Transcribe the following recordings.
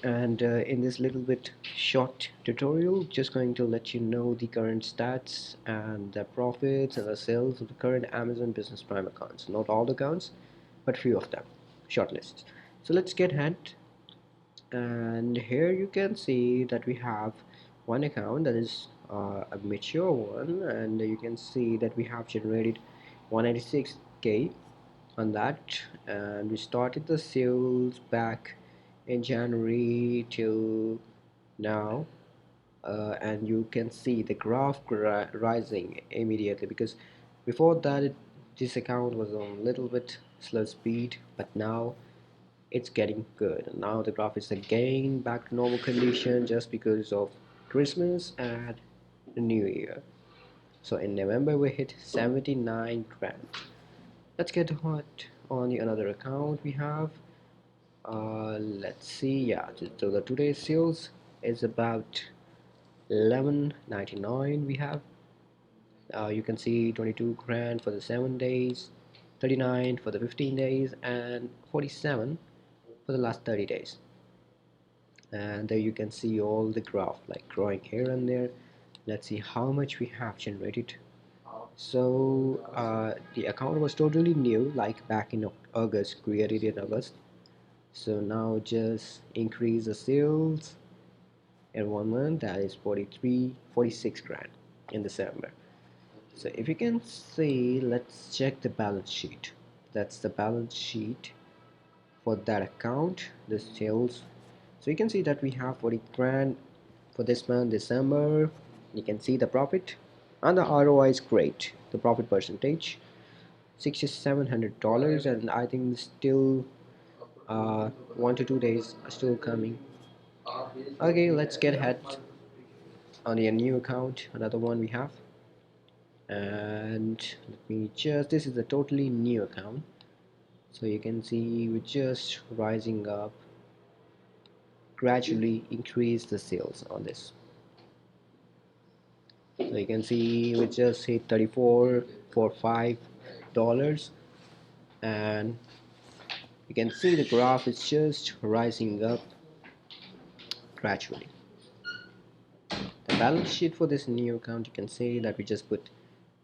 And in this little bit short tutorial, just going to let you know the current stats and the profits and the sales of the current Amazon Business Prime accounts. Not all the accounts, but few of them, short lists. So let's get ahead. And here you can see that we have one account that is a mature one, and you can see that we have generated 196k on that, and we started the sales back in January till now. And you can see the graph rising immediately, because before that this account was on a little bit slow speed, but now it's getting good. And now the graph is again back to normal condition just because of Christmas and the New Year. So in November we hit 79 grand. Let's get hot on the another account we have. Let's see. Yeah, so the today's sales is about 11.99. We have you can see 22 grand for the 7 days, 39 for the 15 days, and 47 for the last 30 days. And there you can see all the graph like growing here and there. Let's see how much we have generated. So the account was totally new, like back in August, created in August. So now just increase the sales in 1 month, that is 46 grand in December. So if you can see, let's check the balance sheet. That's the balance sheet for that account, the sales. So you can see that we have 40 grand for this month, December. You can see the profit, and the ROI is great. The profit percentage $6,700, and I think still 1 to 2 days are still coming. Okay, let's get ahead on the new account, another one we have. And let me just, this is a totally new account, so you can see we're just rising up, gradually increase the sales on this. So you can see we just hit 34.45 dollars, and you can see the graph is just rising up gradually. The balance sheet for this new account, you can see that we just put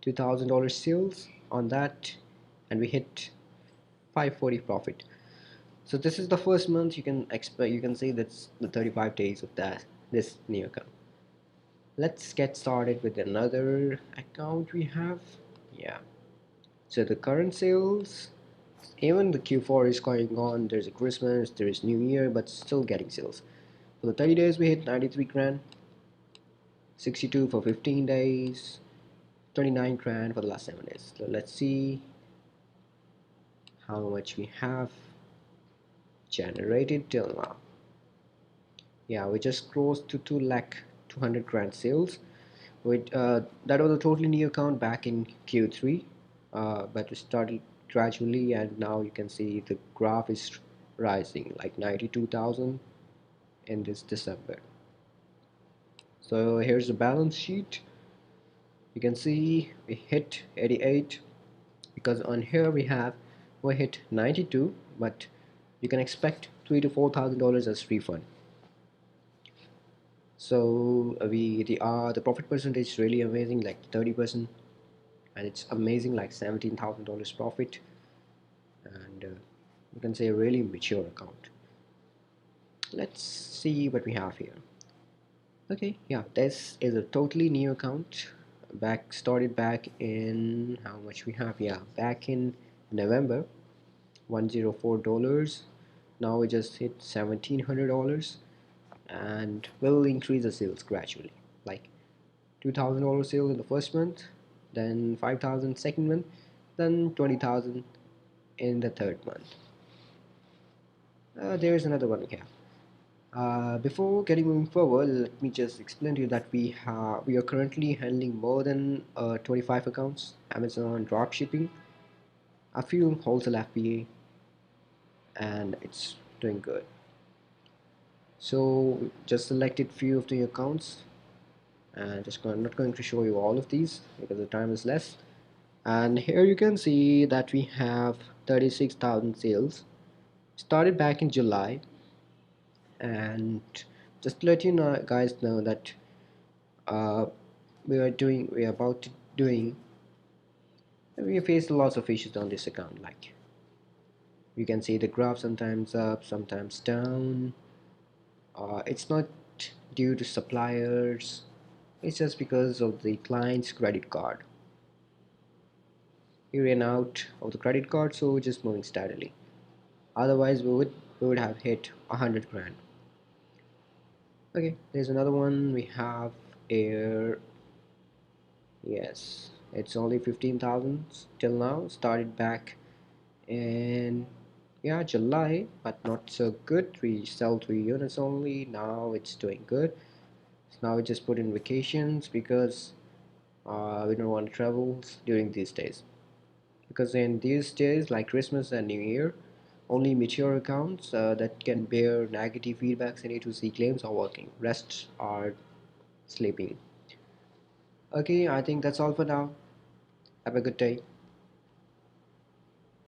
$2,000 sales on that, and we hit 540 profit. So this is the first month. You can expect, you can see that's the 35 days of that this new account. Let's get started with another account we have. Yeah, so the current sales, even the Q4 is going on, there's a Christmas, there is New Year, but still getting sales. For the 30 days we hit 93 grand, 62 for 15 days, 29 grand for the last 7 days. So let's see how much we have generated till now. Yeah, we just closed to 2 lakh 200 grand sales. With that was a totally new account back in Q3, but we started gradually, and now you can see the graph is rising like 92,000 in this December. So here's the balance sheet. You can see we hit 88, because on here we hit 92, but you can expect $3,000 to $4,000 as refund. So the profit percentage is really amazing, like 30%, and it's amazing, like $17,000 profit, and you can say a really mature account. Let's see what we have here. Okay, yeah, this is a totally new account, started back in, how much we have, yeah, back in November, $104. Now we just hit $1,700, and we'll increase the sales gradually, like $2,000 sales in the first month, then 5,000 second month, then 20,000 in the third month. There is another one here. Before getting moving forward, let me just explain to you that we are currently handling more than 25 accounts: Amazon dropshipping, a few wholesale FBA, and it's doing good. So just selected few of the accounts, and not going to show you all of these because the time is less. And here you can see that we have 36,000 sales, started back in July, And just to let you know, guys know that uh, we are about to doing, we face lots of issues on this account. Like you can see the graph sometimes up, sometimes down. It's not due to suppliers, it's just because of the client's credit card. He ran out of the credit card, so we're just moving steadily. Otherwise we would have hit 100 grand. Okay, there's another one we have air. Yes, it's only 15,000 till now. Started back in, yeah, July, but not so good. We sell 3 units only. Now it's doing good. So now we just put in vacations because we don't want to travel during these days. Because in these days, like Christmas and New Year, only mature accounts that can bear negative feedbacks and A2C claims are working. Rest are sleeping. Okay, I think that's all for now. Have a good day.